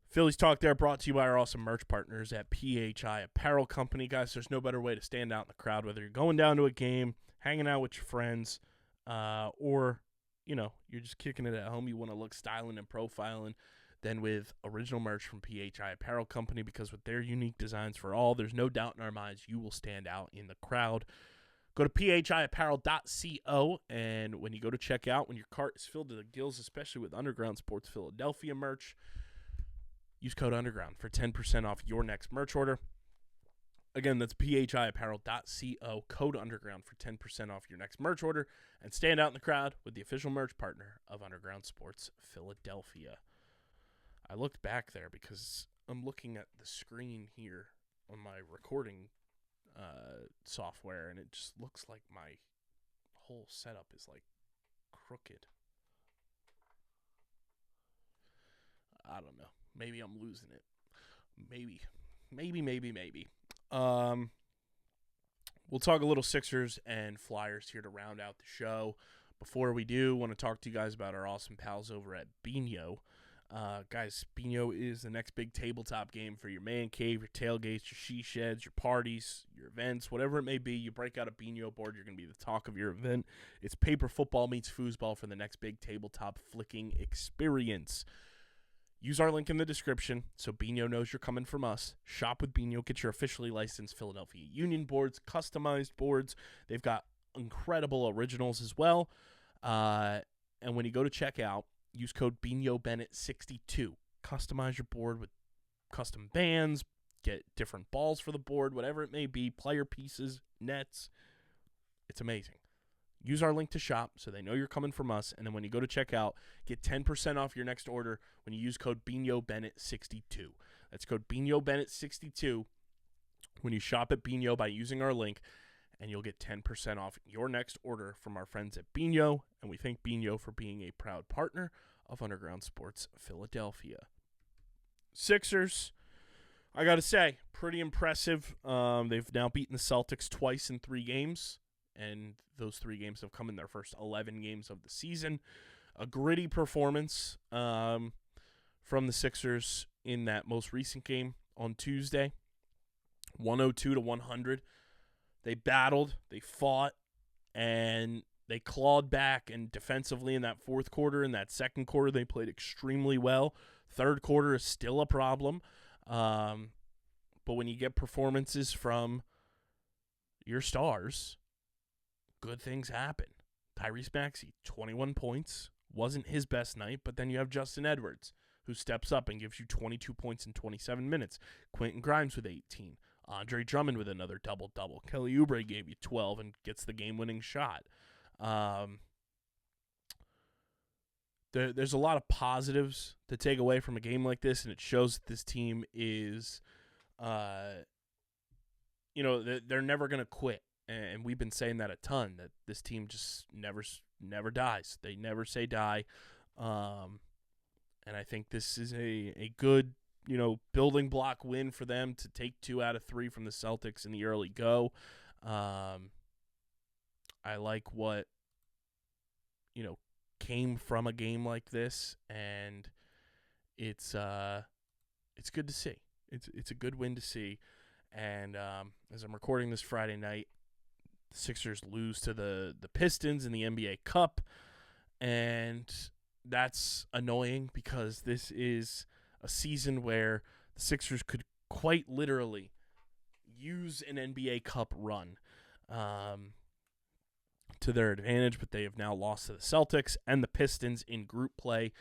Phillies Talk there brought to you by our awesome merch partners at PHI Apparel Company. Guys, there's no better way to stand out in the crowd, whether you're going down to a game, hanging out with your friends, or, you're just kicking it at home. You want to look styling and profiling, than with original merch from PHI Apparel Company, because with their unique designs for all, there's no doubt in our minds you will stand out in the crowd. Go to phiapparel.co, and when you go to checkout, when your cart is filled to the gills, especially with Underground Sports Philadelphia merch, use code Underground for 10% off your next merch order. Again, that's phiapparel.co, code Underground for 10% off your next merch order, and stand out in the crowd with the official merch partner of Underground Sports Philadelphia. I looked back there because I'm looking at the screen here on my recording software, and it just looks like my whole setup is like crooked. I don't know. Maybe I'm losing it. Maybe. We'll talk a little Sixers and Flyers here to round out the show. Before we do, want to talk to you guys about our awesome pals over at Biñho. Guys, Biñho is the next big tabletop game for your man cave, your tailgates, your she sheds, your parties, your events, whatever it may be. You break out a Biñho board, you're going to be the talk of your event. It's paper football meets foosball for the next big tabletop flicking experience. Use our link in the description so Biñho knows you're coming from us. Shop with Biñho. Get your officially licensed Philadelphia Union boards, customized boards. They've got incredible originals as well. And when you go to checkout, use code BiñhoBennett62. Customize your board with custom bands, get different balls for the board, whatever it may be, player pieces, nets. It's amazing. Use our link to shop so they know you're coming from us. And then when you go to checkout, get 10% off your next order when you use code BiñhoBennett62. That's code BiñhoBennett62 when you shop at Biñho by using our link, and you'll get 10% off your next order from our friends at Biñho. And we thank Biñho for being a proud partner of Underground Sports Philadelphia. Sixers, I got to say, pretty impressive. They've now beaten the Celtics twice in 3 games, and those 3 games have come in their first 11 games of the season. A gritty performance from the Sixers in that most recent game on Tuesday, 102-100. They battled, they fought, and they clawed back. And defensively in that fourth quarter, in that second quarter, they played extremely well. Third quarter is still a problem. But when you get performances from your stars, good things happen. Tyrese Maxey, 21 points. Wasn't his best night, but then you have Justin Edwards, who steps up and gives you 22 points in 27 minutes. Quentin Grimes with 18. Andre Drummond with another double-double. Kelly Oubre gave you 12 and gets the game-winning shot. There's a lot of positives to take away from a game like this, and it shows that this team is, they're never going to quit. And we've been saying that a ton, that this team just never dies. They never say die. And I think this is a good, building block win for them to take 2 out of 3 from the Celtics in the early go. I like what, came from a game like this, and it's good to see. It's a good win to see. And as I'm recording this Friday night, the Sixers lose to the Pistons in the NBA Cup. And that's annoying because this is a season where the Sixers could quite literally use an NBA Cup run to their advantage, but they have now lost to the Celtics and the Pistons in group play.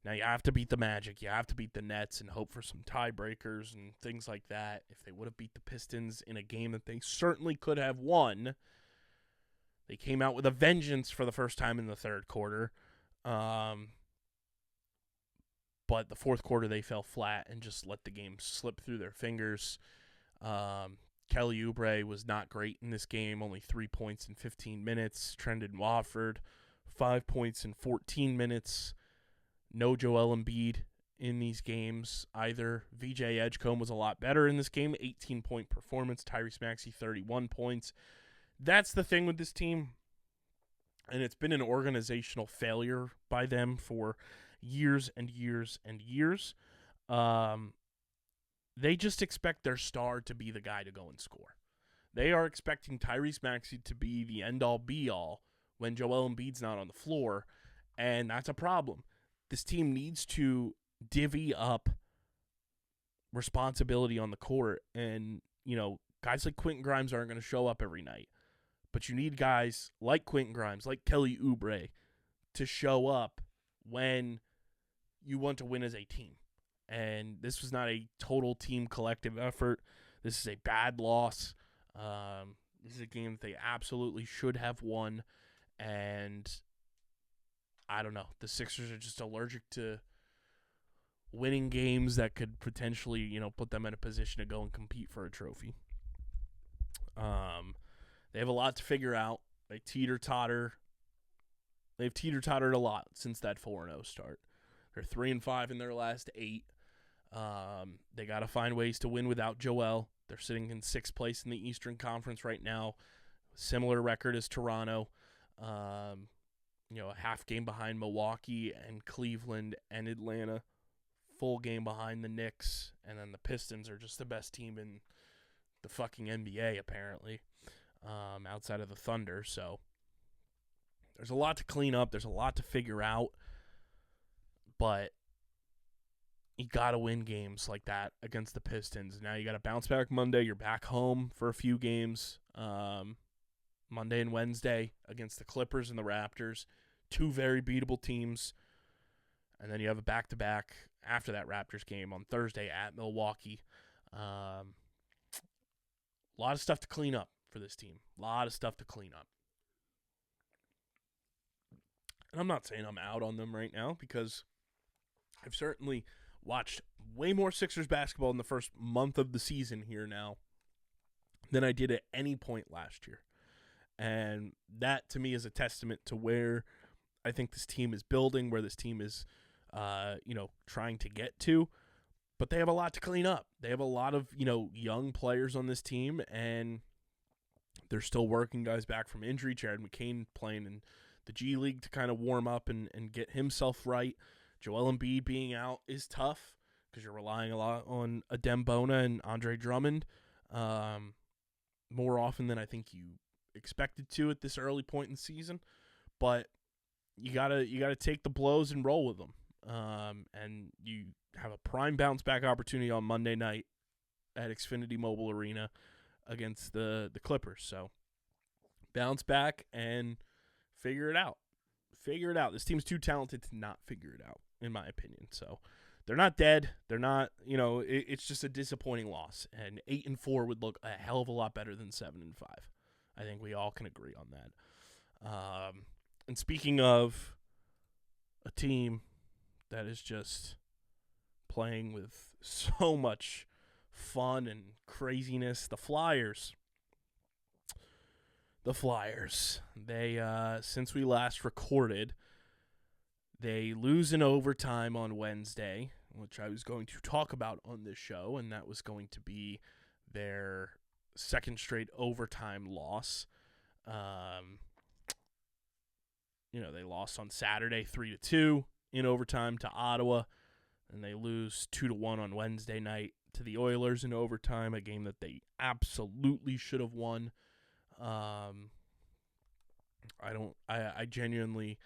Now you have to beat the Magic, you have to beat the Nets, and hope for some tiebreakers and things like that. If they would have beat the Pistons in a game that they certainly could have won, they came out with a vengeance for the first time in the third quarter. But the fourth quarter they fell flat and just let the game slip through their fingers. Kelly Oubre was not great in this game, only 3 points in 15 minutes. Trendon Watford, 5 points in 14 minutes. No Joel Embiid in these games either. VJ Edgecombe was a lot better in this game, 18-point performance. Tyrese Maxey, 31 points. That's the thing with this team, and it's been an organizational failure by them for years and years and years. They just expect their star to be the guy to go and score. They are expecting Tyrese Maxey to be the end-all, be-all when Joel Embiid's not on the floor, and that's a problem. This team needs to divvy up responsibility on the court, and, you know, guys like Quentin Grimes aren't going to show up every night, but you need guys like Quentin Grimes, like Kelly Oubre, to show up when you want to win as a team. And this was not a total team collective effort. This is a bad loss. This is a game that they absolutely should have won. And I don't know. The Sixers are just allergic to winning games that could potentially, you know, put them in a position to go and compete for a trophy. They have a lot to figure out. They've teeter-tottered a lot since that 4-0 start. They're 3-5 in their last 8. They got to find ways to win without Joel. They're sitting in 6th place in the Eastern Conference right now. Similar record as Toronto. You know, a half game behind Milwaukee and Cleveland and Atlanta. Full game behind the Knicks. And then the Pistons are just the best team in the fucking NBA, apparently, outside of the Thunder. So there's a lot to clean up. There's a lot to figure out. But you got to win games like that against the Pistons. Now you got to bounce back Monday. You're back home for a few games. Monday and Wednesday against the Clippers and the Raptors. 2 very beatable teams. And then you have a back-to-back after that Raptors game on Thursday at Milwaukee. A lot of stuff to clean up for this team. A lot of stuff to clean up. And I'm not saying I'm out on them right now because I've certainly watched way more Sixers basketball in the first month of the season here now than I did at any point last year. And that, to me, is a testament to where I think this team is building, where this team is, trying to get to. But they have a lot to clean up. They have a lot of, young players on this team, and they're still working guys back from injury. Jared McCain playing in the G League to kind of warm up and get himself right. Joel Embiid being out is tough because you're relying a lot on Adem Bona and Andre Drummond more often than I think you expected to at this early point in the season. But you gotta take the blows and roll with them. And you have a prime bounce back opportunity on Monday night at Xfinity Mobile Arena against the Clippers. So bounce back and figure it out. Figure it out. This team's too talented to not figure it out, in my opinion. So they're not dead. They're not, it's just a disappointing loss. And 8-4 would look a hell of a lot better than 7-5. I think we all can agree on that. And speaking of a team that is just playing with so much fun and craziness, the Flyers. The Flyers, they, since we last recorded, they lose in overtime on Wednesday, which I was going to talk about on this show, and that was going to be their second straight overtime loss. They lost on Saturday 3-2 in overtime to Ottawa, and they lose 2-1 on Wednesday night to the Oilers in overtime, a game that they absolutely should have won. I genuinely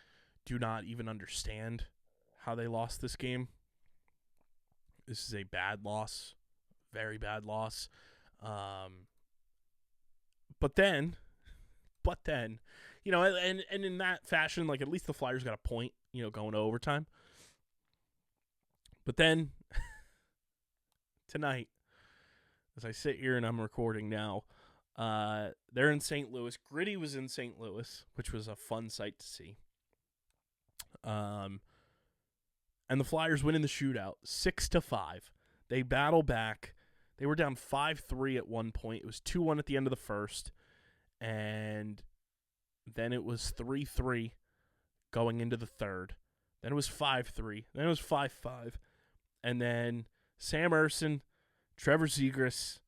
do not even understand how they lost this game. This is a bad loss, very bad loss. But then, you know, and in that fashion, like, at least the Flyers got a point, you know, going to overtime. But then, tonight, as I sit here and I'm recording now, they're in St. Louis. Gritty was in St. Louis, which was a fun sight to see. And the Flyers win in the shootout, 6-5. They battle back. They were down 5-3 at one point. It was 2-1 at the end of the first. And then it was 3-3 going into the third. Then it was 5-3. Then it was 5-5. And then Sam Ersson, Trevor Zegras,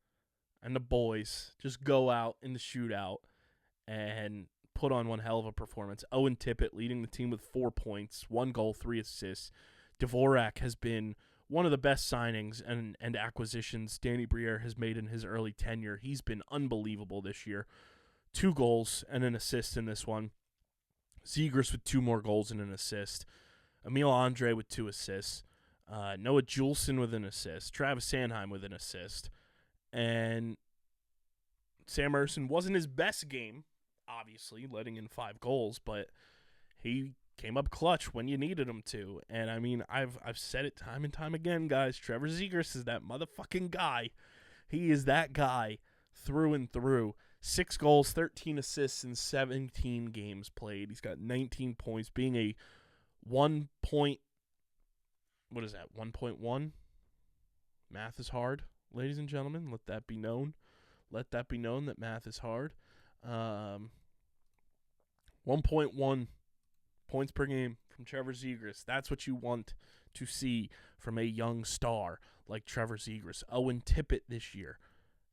and the boys just go out in the shootout and put on one hell of a performance. Owen Tippett leading the team with 4 points, 1 goal, 3 assists. Dvorak has been one of the best signings and acquisitions Danny Briere has made in his early tenure. He's been unbelievable this year. 2 goals and an assist in this one. Zegras with 2 more goals and an assist. Emil Andre with 2 assists. Noah Juleson with an assist. Travis Sanheim with an assist. And Sam Ersson wasn't his best game, obviously, letting in 5 goals, but he came up clutch when you needed him to. And, I mean, I've said it time and time again, guys. Trevor Zegras is that motherfucking guy. He is that guy through and through. 6 goals, 13 assists in 17 games played. He's got 19 points, being a 1.1? Math is hard, ladies and gentlemen. Let that be known. Let that be known that math is hard. 1.1 points per game from Trevor Zegras. That's what you want to see from a young star like Trevor Zegras. Owen Tippett this year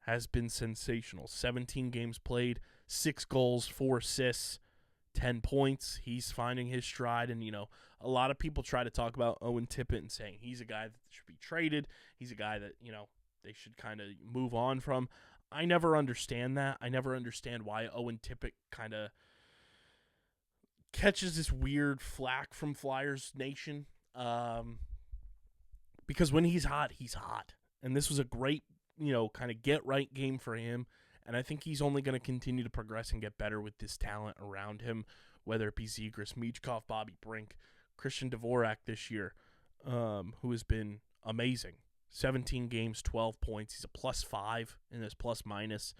has been sensational. 17 games played, 6 goals, 4 assists, 10 points. He's finding his stride. And, you know, a lot of people try to talk about Owen Tippett and saying he's a guy that should be traded. He's a guy that, you know, they should kind of move on from. I never understand that. I never understand why Owen Tippett kind of catches this weird flack from Flyers Nation. Because when he's hot, he's hot. And this was a great, you know, kind of get-right game for him. And I think he's only going to continue to progress and get better with this talent around him, whether it be Zegras, Michkov, Bobby Brink, Christian Dvorak this year, who has been amazing. 17 games, 12 points. He's a +5 in his plus-minus.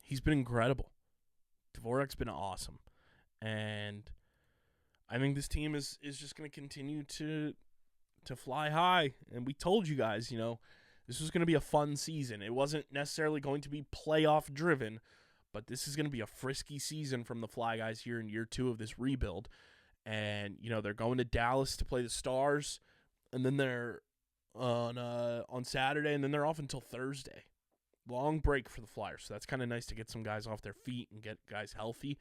He's been incredible. Dvorak's been awesome. And I think this team is just going to continue to fly high. And we told you guys, you know, this was going to be a fun season. It wasn't necessarily going to be playoff-driven, but this is going to be a frisky season from the Fly Guys here in year 2 of this rebuild. And, you know, they're going to Dallas to play the Stars, and then they're on Saturday, and then they're off until Thursday. Long break for the Flyers, so that's kind of nice to get some guys off their feet and get guys healthy,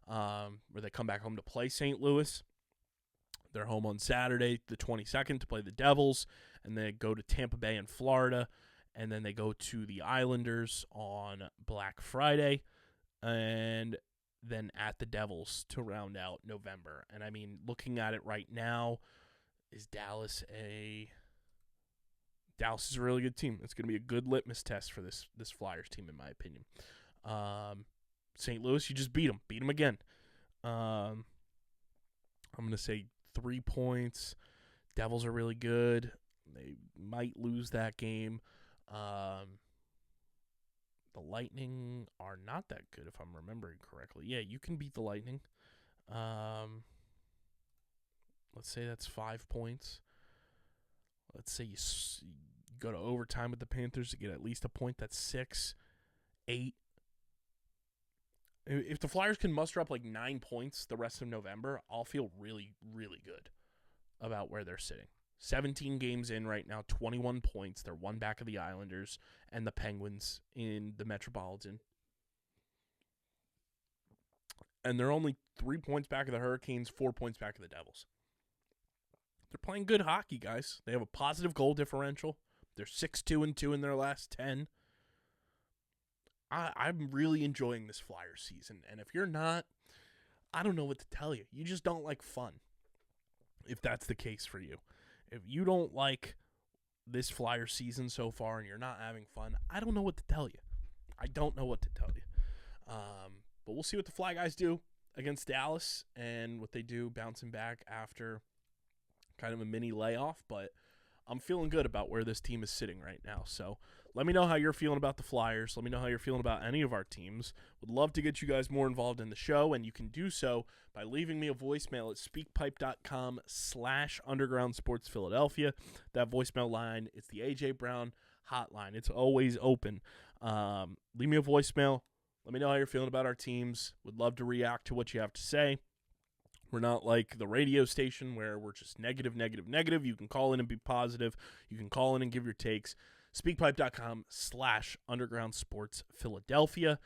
where they come back home to play St. Louis. They're home on Saturday, the 22nd, to play the Devils, and they go to Tampa Bay in Florida, and then they go to the Islanders on Black Friday, and then at the Devils to round out November. And, I mean, looking at it right now, is Dallas is a really good team. It's going to be a good litmus test for this Flyers team, in my opinion. St. Louis, you just beat them. Beat them again. I'm going to say 3 points. Devils are really good. They might lose that game. The Lightning are not that good, if I'm remembering correctly. Yeah, you can beat the Lightning. Let's say that's 5 points. Let's say you go to overtime with the Panthers to get at least a point. That's 6, 8. If the Flyers can muster up like 9 points the rest of November, I'll feel really, really good about where they're sitting. 17 games in right now, 21 points. They're one back of the Islanders and the Penguins in the Metropolitan. And they're only 3 points back of the Hurricanes, 4 points back of the Devils. They're playing good hockey, guys. They have a positive goal differential. They're 6-2-2 in their last 10. I'm really enjoying this Flyers season. And if you're not, I don't know what to tell you. You just don't like fun, if that's the case for you. If you don't like this Flyers season so far and you're not having fun, I don't know what to tell you. I don't know what to tell you. But we'll see what the Fly Guys do against Dallas and what they do bouncing back after kind of a mini layoff. But I'm feeling good about where this team is sitting right now. So let me know how you're feeling about the Flyers. Let me know how you're feeling about any of our teams. Would love to get you guys more involved in the show, and you can do so by leaving me a voicemail at speakpipe.com/undergroundsportsphiladelphia. That voicemail line, it's the A.J. Brown hotline. It's always open. Leave me a voicemail. Let me know how you're feeling about our teams. Would love to react to what you have to say. We're not like the radio station where we're just negative. You can call in and be positive. You can call in and give your takes. Speakpipe.com/undergroundsportsphiladelphia.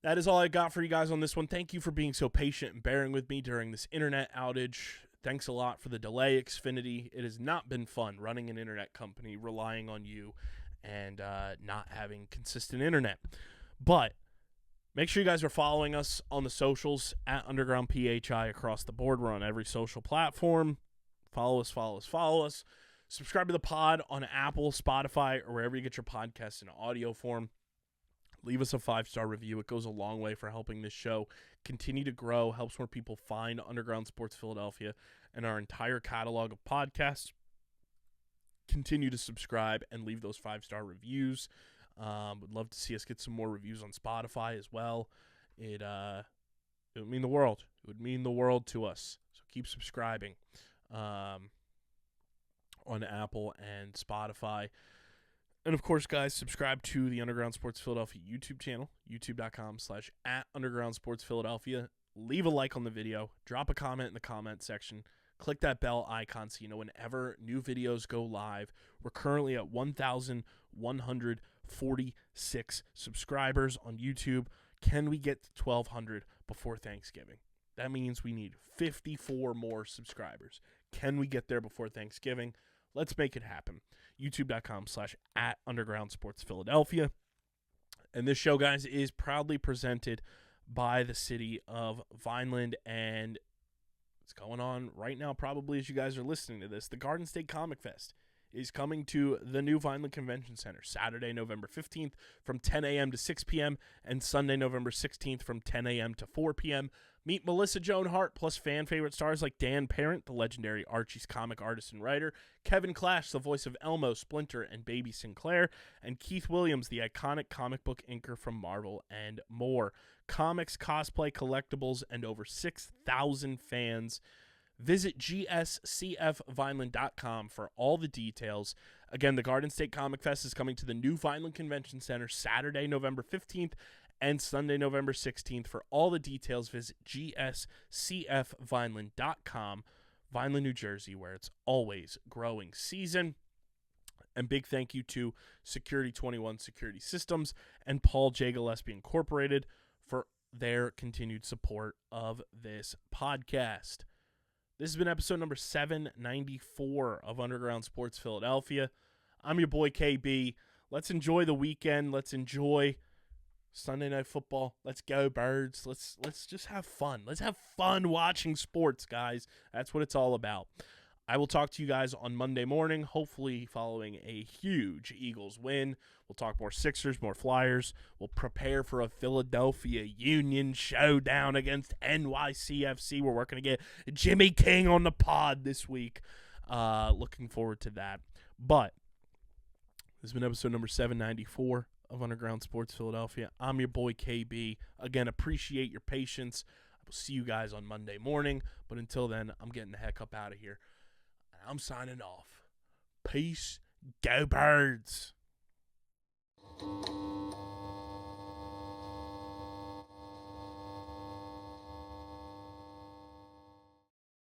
That is all I got for you guys on this one. Thank you for being so patient and bearing with me during this internet outage. Thanks a lot for the delay, Xfinity. It has not been fun running an internet company, relying on you, and not having consistent internet. But make sure you guys are following us on the socials at Underground PHI across the board. We're on every social platform. Follow us. Subscribe to the pod on Apple, Spotify, or wherever you get your podcasts in audio form. Leave us a 5-star review. It goes a long way for helping this show continue to grow, helps more people find Underground Sports Philadelphia and our entire catalog of podcasts. Continue to subscribe and leave those 5-star reviews. Would love to see us get some more reviews on Spotify as well. It would mean the world. It would mean the world to us. So keep subscribing on Apple and Spotify. And of course, guys, subscribe to the Underground Sports Philadelphia YouTube channel, youtube.com/@UndergroundSportsPhiladelphia. Leave a like on the video. Drop a comment in the comment section. Click that bell icon so you know whenever new videos go live. We're currently at 1,146 subscribers on YouTube. Can we get to 1,200 before Thanksgiving? That means we need 54 more subscribers. Can we get there before Thanksgiving? Let's make it happen. youtube.com/@UndergroundSportsPhiladelphia. And this show, guys, is proudly presented by the city of Vineland, and it's going on right now probably as you guys are listening to this. The Garden State Comic Fest is coming to the new Vineland Convention Center Saturday, November 15th from 10 a.m. to 6 p.m. and Sunday, November 16th from 10 a.m. to 4 p.m. Meet Melissa Joan Hart plus fan favorite stars like Dan Parent, the legendary Archie's comic artist and writer, Kevin Clash, the voice of Elmo, Splinter, and Baby Sinclair, and Keith Williams, the iconic comic book inker from Marvel, and more. Comics, cosplay, collectibles, and over 6,000 fans. Visit gscfvineland.com for all the details. Again, the Garden State Comic Fest is coming to the new Vineland Convention Center Saturday, November 15th and Sunday, November 16th. For all the details, visit gscfvineland.com. Vineland, New Jersey, where it's always growing season. And big thank you to Security 21 Security Systems and Paul J. Gillespie Incorporated for their continued support of this podcast. This has been episode number 794 of Underground Sports Philadelphia. I'm your boy KB. Let's enjoy the weekend. Let's enjoy Sunday Night Football. Let's go Birds. Let's just have fun. Let's have fun watching sports, guys. That's what it's all about. I will talk to you guys on Monday morning, hopefully following a huge Eagles win. We'll talk more Sixers, more Flyers. We'll prepare for a Philadelphia Union showdown against NYCFC. We're working to get Jimmy King on the pod this week. Looking forward to that. But this has been episode number 794 of Underground Sports Philadelphia. I'm your boy KB. Again, appreciate your patience. I will see you guys on Monday morning. But until then, I'm getting the heck up out of here. I'm signing off. Peace. Go Birds.